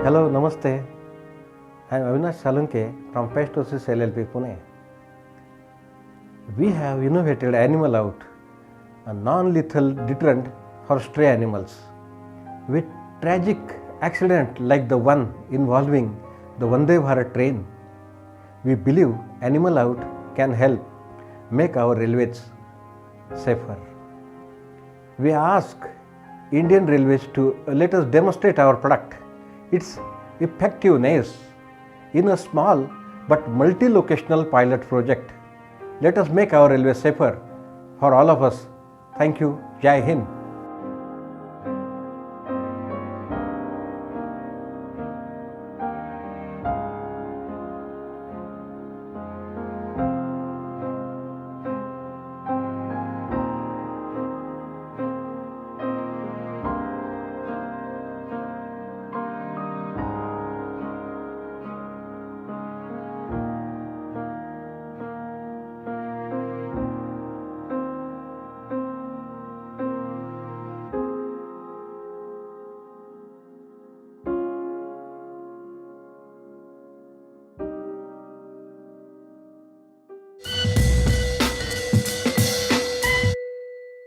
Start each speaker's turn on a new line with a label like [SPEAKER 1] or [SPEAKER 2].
[SPEAKER 1] Hello, Namaste. I am Avinash Salunke from Pest Oasis LLP, Pune. We have innovated Animal Out, a non-lethal deterrent for stray animals. With tragic accident like the one involving the Vande Bharat train, we believe Animal Out can help make our railways safer. We ask Indian Railways to let us demonstrate our product, its effectiveness in a small but multi-locational pilot project. Let us make our railway safer for all of us. Thank you. Jai Hind.